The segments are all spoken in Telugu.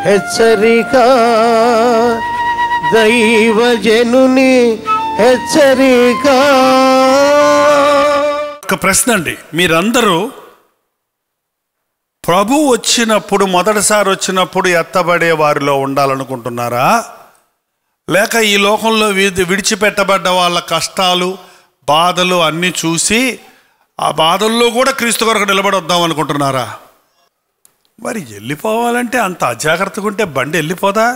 హెచ్చరిక, దైవజనుని హెచ్చరిక. ఒక ప్రశ్న అండి, మీరందరూ ప్రభు వచ్చినప్పుడు, మొదటిసారి వచ్చినప్పుడు ఎత్తబడే వారిలో ఉండాలనుకుంటున్నారా? లేక ఈ లోకంలో విడిచిపెట్టబడ్డ వాళ్ళ కష్టాలు బాధలు అన్నీ చూసి ఆ బాధల్లో కూడా క్రీస్తు కొరకు నిలబడొద్దాం అనుకుంటున్నారా? మరి వెళ్ళిపోవాలంటే అంత అజాగ్రత్తగా ఉంటే బండి వెళ్ళిపోదా?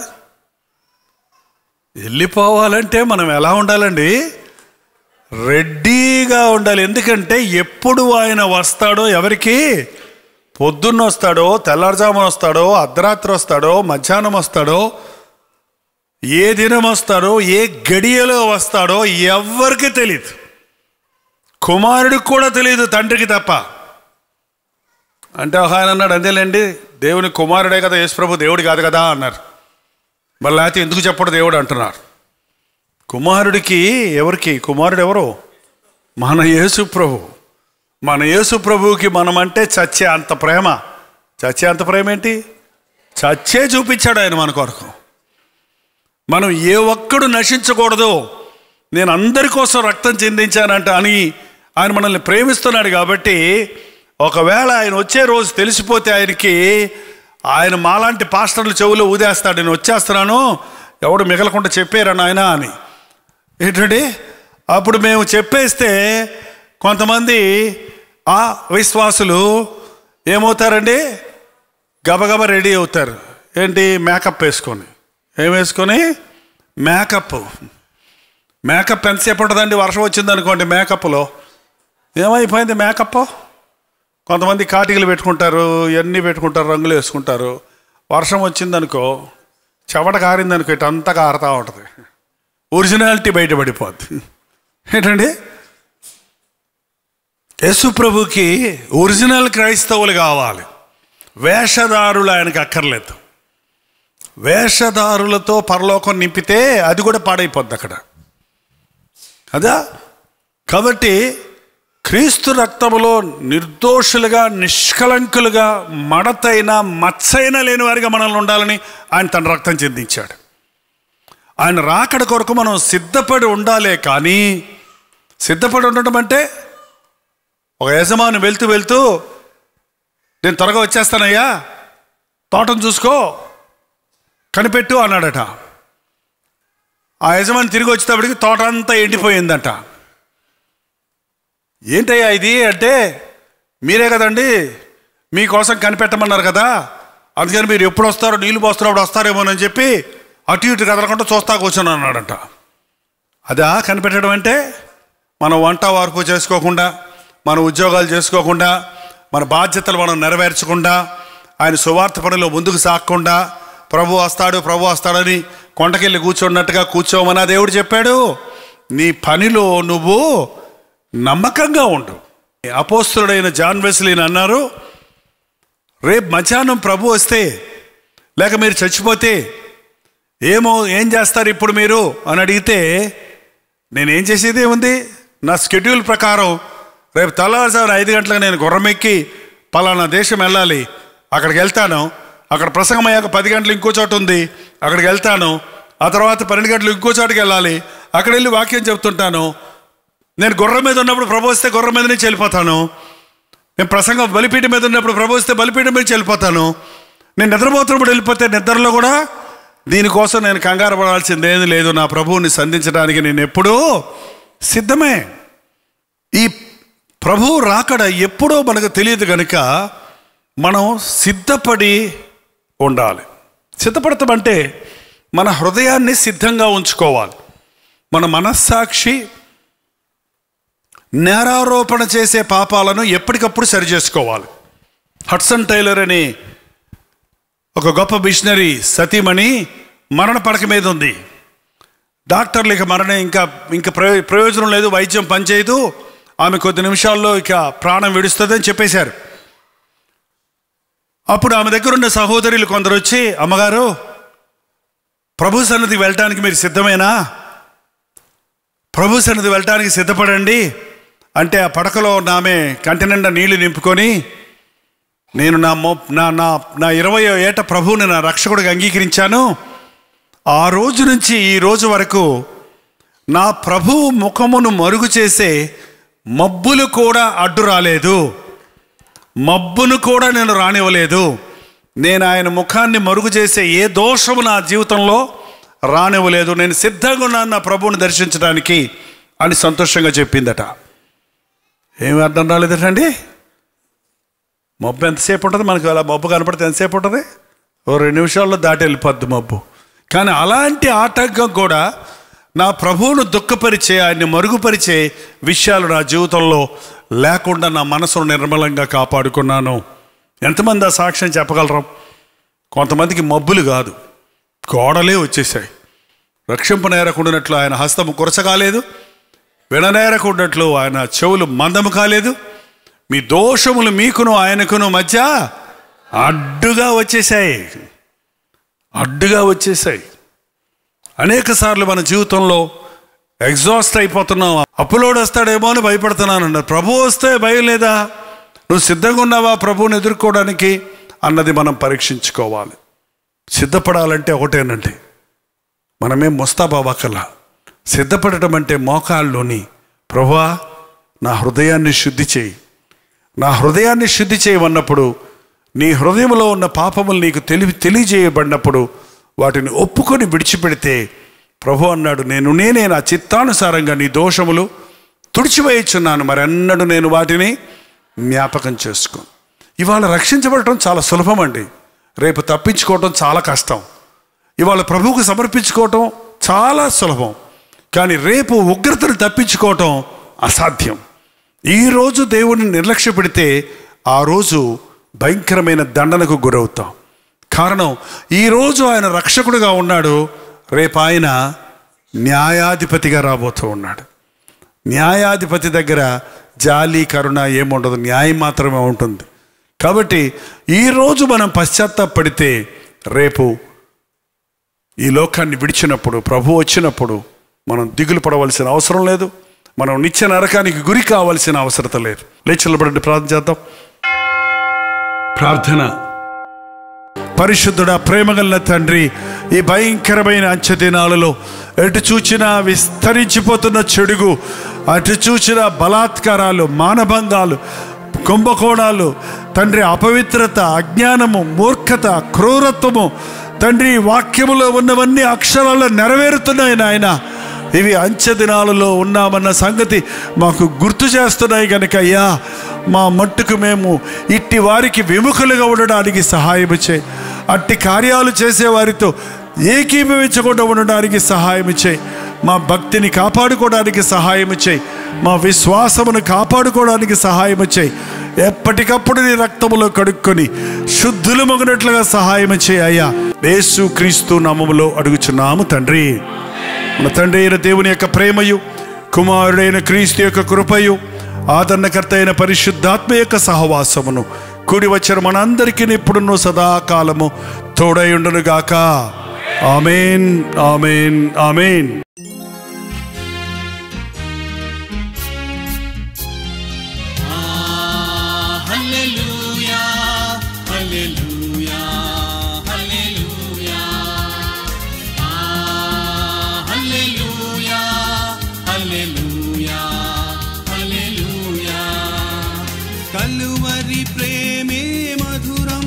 వెళ్ళిపోవాలంటే మనం ఎలా ఉండాలండి? రెడీగా ఉండాలి. ఎందుకంటే ఎప్పుడు ఆయన వస్తాడో ఎవరికి? పొద్దున్న వస్తాడో, తెల్లారుజామున వస్తాడో, అర్ధరాత్రి వస్తాడో, మధ్యాహ్నం వస్తాడో, ఏ దినం వస్తాడో, ఏ గడియలో వస్తాడో ఎవరికి తెలియదు. కుమారుడికి కూడా తెలియదు, తండ్రికి తప్ప. అంటే ఒక ఆయన అన్నాడు, అంతేలేండి దేవుని కుమారుడే కదా యేసుప్రభు, దేవుడు కాదు కదా అన్నారు. మళ్ళీ అయితే ఎందుకు చెప్పడు దేవుడు అంటున్నారు. కుమారుడికి ఎవరికి? కుమారుడు ఎవరు? మన యేసు ప్రభు. మన యేసు ప్రభువుకి మనమంటే చచ్చే అంత ప్రేమ. చచ్చే అంత ప్రేమ ఏంటి? చచ్చే చూపించాడు ఆయన మన కొరకు. మనం ఏ ఒక్కడు నశించకూడదు, నేను అందరి కోసం రక్తం చిందించానంట అని ఆయన మనల్ని ప్రేమిస్తున్నాడు. కాబట్టి ఒకవేళ ఆయన వచ్చే రోజు తెలిసిపోతే ఆయనకి, ఆయన మాలాంటి పాస్టర్లు చెవులో ఊదేస్తాడు, నేను వచ్చేస్తున్నాను, ఎవడు మిగలకుండా చెప్పారా నాయన అని. ఏంటండి, అప్పుడు మేము చెప్పేస్తే కొంతమంది ఆ విశ్వాసులు ఏమవుతారండి? గబగబా రెడీ అవుతారు. ఏంటి? మేకప్ వేసుకొని. ఏం వేసుకొని? మేకప్. మేకప్ ఎంతసేపు ఉంటుందండి? వర్షం వచ్చింది అనుకోండి, మేకప్లో ఏమైపోయింది మేకప్? కొంతమంది కాటికలు పెట్టుకుంటారు, ఇవన్నీ పెట్టుకుంటారు, రంగులు వేసుకుంటారు. వర్షం వచ్చిందనుకో, చెమట కారిందనుకో, ఇటు అంతా కారుతూ ఉంటుంది, ఒరిజినాలిటీ బయటపడిపోద్ది. ఏంటండి, యేసు ప్రభుకి ఒరిజినల్ క్రైస్తవులు కావాలి, వేషధారులు ఆయనకి అక్కర్లేదు. వేషధారులతో పరలోకం నింపితే అది కూడా పాడైపోద్ది అక్కడ కదా. కాబట్టి క్రీస్తు రక్తములో నిర్దోషులుగా, నిష్కలంకులుగా, మడతైన మచ్చైన లేని వారిగా మనల్ని ఉండాలని ఆయన తన రక్తం చెందించాడు. ఆయన రాకడ కొరకు మనం సిద్ధపడి ఉండాలే. కానీ సిద్ధపడి ఉండటం అంటే, ఒక యజమాని వెళ్తూ వెళ్తూ నేను త్వరగా వచ్చేస్తానయ్యా, తోటను చూసుకో, కనిపెట్టు అన్నాడట. ఆ యజమాని తిరిగి వచ్చేటప్పటికి తోట అంతా ఎండిపోయిందట. ఏంటయ్యా ఇది అంటే, మీరే కదండి మీకోసం కనిపెట్టమన్నారు కదా, అందుకని మీరు ఎప్పుడు వస్తారో, నీళ్ళు పోస్తున్నప్పుడు వస్తారేమోనని చెప్పి అటు ఇటు కదలకుండా చూస్తా కూర్చొని అన్నాడంట. అదా కనిపెట్టడం అంటే? మనం వంట వార్పు చేసుకోకుండా, మన ఉద్యోగాలు చేసుకోకుండా, మన బాధ్యతలు మనం నెరవేర్చకుండా, ఆయన సువార్త పనిలో ముందుకు సాగకుండా, ప్రభు వస్తాడు ప్రభు వస్తాడని కొండకెళ్ళి కూర్చున్నట్టుగా కూర్చోమని దేవుడు చెప్పాడు. నీ పనిలో నువ్వు నమ్మకంగా ఉండు. అపోస్తలుడైన జాన్ వెస్లీని అన్నారు, రేపు మధ్యాహ్నం ప్రభు వస్తే లేక మీరు చచ్చిపోతే ఏం చేస్తారు ఇప్పుడు మీరు అని అడిగితే, నేనేం చేసేది ఏముంది, నా షెడ్యూల్ ప్రకారం రేపు తెల్లవారుజామున 5 గంటలకు నేను గుర్రం ఎక్కి పలానా దేశం వెళ్ళాలి, అక్కడికి వెళ్తాను. అక్కడ ప్రసంగం అయ్యాక 10 గంటలు ఇంకో చోటు ఉంది, అక్కడికి వెళ్తాను. ఆ తర్వాత 12 గంటలు ఇంకో చోటుకి వెళ్ళాలి, అక్కడ వెళ్ళి వాక్యం చెప్తుంటాను. నేను గుర్రం మీద ఉన్నప్పుడు ప్రభు వస్తే గుర్రం మీద నుంచి వెళ్ళిపోతాను. నేను ప్రసంగం బలిపీఠం మీద ఉన్నప్పుడు ప్రభు వస్తే బలిపీఠం మీద వెళ్ళిపోతాను. నేను నిద్రపోతున్నప్పుడు వెళ్ళిపోతే నిద్రలో కూడా దీనికోసం నేను కంగారు పడాల్సిందేమీ లేదు. నా ప్రభువుని సంధించడానికి నేను ఎప్పుడూ సిద్ధమే. ఈ ప్రభువు రాకడ ఎప్పుడో మనకు తెలియదు కనుక మనం సిద్ధపడి ఉండాలి. సిద్ధపడతాం అంటే మన హృదయాన్ని సిద్ధంగా ఉంచుకోవాలి. మన మనస్సాక్షి నేరారోపణ చేసే పాపాలను ఎప్పటికప్పుడు సరిచేసుకోవాలి. హడ్సన్ టైలర్ అని ఒక గొప్ప మిషనరీ సతీమణి మరణ పడక మీద ఉంది. డాక్టర్లు ఇక ఇంకా ప్రయోజనం లేదు, వైద్యం పనిచేయదు, ఆమె కొద్ది నిమిషాల్లో ఇక ప్రాణం విడుస్తుందని చెప్పేశారు. అప్పుడు ఆమె దగ్గర ఉన్న సహోదరులు కొందరు వచ్చి, అమ్మగారు ప్రభు సన్నిధి వెళ్ళటానికి మీరు సిద్ధమేనా? ప్రభు సన్నిధి వెళ్ళటానికి సిద్ధపడండి అంటే, ఆ పడకలో ఆమె కంటి నిండా నీళ్లు నింపుకొని నేను నా 20వ ఏట ప్రభువుని నా రక్షకుడిగా అంగీకరించాను. ఆ రోజు నుంచి ఈ రోజు వరకు నా ప్రభువు ముఖమును మరుగు చేసే మబ్బులు కూడా అడ్డు రాలేదు. మబ్బును కూడా నేను రానివ్వలేదు. నేను ఆయన ముఖాన్ని మరుగు చేసే ఏ దోషము నా జీవితంలో రానివ్వలేదు. నేను సిద్ధంగా ఉన్నాను నా ప్రభువుని దర్శించడానికి అని సంతోషంగా చెప్పిందట. ఏమి అర్థం రాలేదటండి? మబ్బు ఎంతసేపు ఉంటుంది? మనకు అలా మబ్బు కనపడితే ఎంతసేపు ఉంటుంది? ఓ 2 నిమిషాల్లో దాటి వెళ్ళిపోద్ది మబ్బు. కానీ అలాంటి ఆటంకం కూడా నా ప్రభువును దుఃఖపరిచే, ఆయన్ని మరుగుపరిచే విషయాలు నా జీవితంలో లేకుండా నా మనసును నిర్మలంగా కాపాడుకున్నాను. ఎంతమంది ఆ సాక్ష్యం చెప్పగలరు? కొంతమందికి మబ్బులు కాదు, గోడలే వచ్చేసాయి. రక్షింపనేరకుండానట్లు ఆయన హస్తము కురచగాలేదు, విననేరకుండానట్లు ఆయన చెవులు మందము కాలేదు. మీ దోషములు మీకును ఆయనకును మధ్య అడ్డుగా వచ్చేసాయి. అనేక సార్లు మన జీవితంలో ఎగ్జాస్ట్ అయిపోతున్నాం. అప్లోడ్ వస్తాడేమో అని భయపడుతున్నాను అన్నారు. ప్రభు వస్తే భయం లేదా? నువ్వు సిద్ధంగా ఉన్నావా ప్రభువుని ఎదుర్కోవడానికి అన్నది మనం పరీక్షించుకోవాలి. సిద్ధపడాలంటే ఒకటేనండి, మనమేం ముస్తాబాబాకల్లా. సిద్ధపడటం అంటే మోకాళ్ళలోని ప్రభువా నా హృదయాన్ని శుద్ధి చేయి, నా హృదయాన్ని శుద్ధి చేయమన్నప్పుడు, నీ హృదయంలో ఉన్న పాపములు నీకు తెలియజేయబడినప్పుడు వాటిని ఒప్పుకొని విడిచిపెడితే ప్రభు అన్నాడు, నేనే నా చిత్తానుసారంగా నీ దోషములు తుడిచివేయుచున్నాను, మరెన్నడూ నేను వాటిని జ్ఞాపకం చేసుకోను. ఇవాళ రక్షించబడటం చాలా సులభం అండి, రేపు తప్పించుకోవటం చాలా కష్టం. ఇవాళ ప్రభువుకు సమర్పించుకోవటం చాలా సులభం, కానీ రేపు ఉగ్రతను తప్పించుకోవటం అసాధ్యం. ఈరోజు దేవుడిని నిర్లక్ష్య పెడితే ఆ రోజు భయంకరమైన దండనకు గురవుతాం. కారణం, ఈరోజు ఆయన రక్షకుడిగా ఉన్నాడు, రేపు ఆయన న్యాయాధిపతిగా రాబోతూ ఉన్నాడు. న్యాయాధిపతి దగ్గర జాలి కరుణ ఏముండదు, న్యాయం మాత్రమే ఉంటుంది. కాబట్టి ఈరోజు మనం పశ్చాత్తాపడితే రేపు ఈ లోకాన్ని విడిచినప్పుడు, ప్రభు వచ్చినప్పుడు మనం దిగులు పడవలసిన అవసరం లేదు, మనం నిత్య నరకానికి గురి కావాల్సిన అవసరం లేదు. లేచి నిలబడండి, ప్రార్థన చేద్దాం. ప్రార్థన. పరిశుద్ధుడా, ప్రేమగల తండ్రి, ఈ భయంకరమైన అంచె దినాలలో ఎటు చూచినా విస్తరించిపోతున్న చెడుగు, అటు చూచిన బలాత్కారాలు, మానభంగాలు, కుంభకోణాలు, తండ్రి అపవిత్రత, అజ్ఞానము, మూర్ఖత, క్రూరత్వము, తండ్రి వాక్యములో ఉన్నవన్నీ అక్షరాల్లో నెరవేరుతున్నాయి నాయన. ఇవి అంచె దినాలలో ఉన్నామన్న సంగతి మాకు గుర్తు చేస్తున్నాయి కనుక అయ్యా, మా మట్టుకు మేము ఇట్టి వారికి విముఖులుగా ఉండడానికి సహాయం చేయి. అట్టి కార్యాలు చేసేవారితో ఏకీభవించకుండా ఉండడానికి సహాయం చేయి. మా భక్తిని కాపాడుకోవడానికి సహాయం చేయి. మా విశ్వాసమును కాపాడుకోవడానికి సహాయం చేయి. ఎప్పటికప్పుడు నీ రక్తములో కడుక్కొని శుద్ధులు మొగినట్లుగా సహాయం చేయి అయ్యా. యేసు క్రీస్తు నామములో అడుగుచున్నాము తండ్రి. మన తండ్రి అయిన దేవుని యొక్క ప్రేమయు, కుమారుడైన క్రీస్తు యొక్క కృపయు, ఆదరణకర్త అయిన పరిశుద్ధాత్మ యొక్క సహవాసమును కూడి వచ్చిన మనందరికీ ఇప్పుడున్న సదాకాలము తోడై ఉండును గాక. ఆమేన్, ఆమేన్, ఆమేన్. కలువరి ప్రేమే మధురం,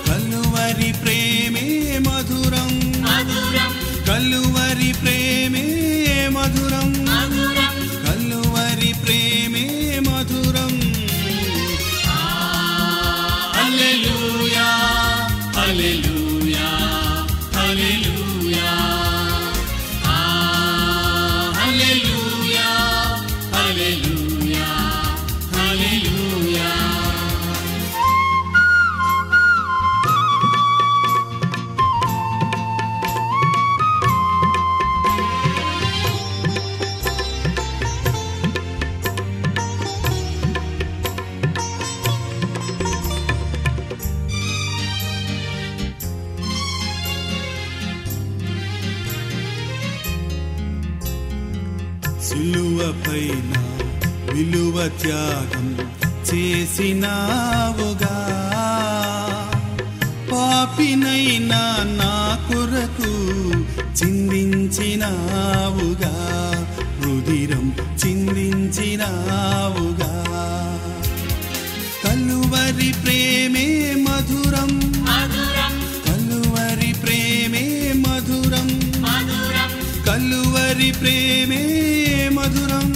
కలువరి ప్రేమే మధురం, కలువరి ప్రేమే మధురం, కలువరి ప్రేమే మధురం. హల్లెలూయా, హల్లెలూయా, హల్లెలూయా, హల్లెలూయా, హల్లెలూయా, హల్లెలూయా. సిలువ పైన విలువ త్యాగం చేసినావుగా. పాపినైనా నా కొరకు చిందించినావుగా, రుధిరం చిందించినావుగా. కలువరి ప్రేమే మధురం, కలువరి ప్రేమే మధురం, కలువరి ప్రేమే మధురం.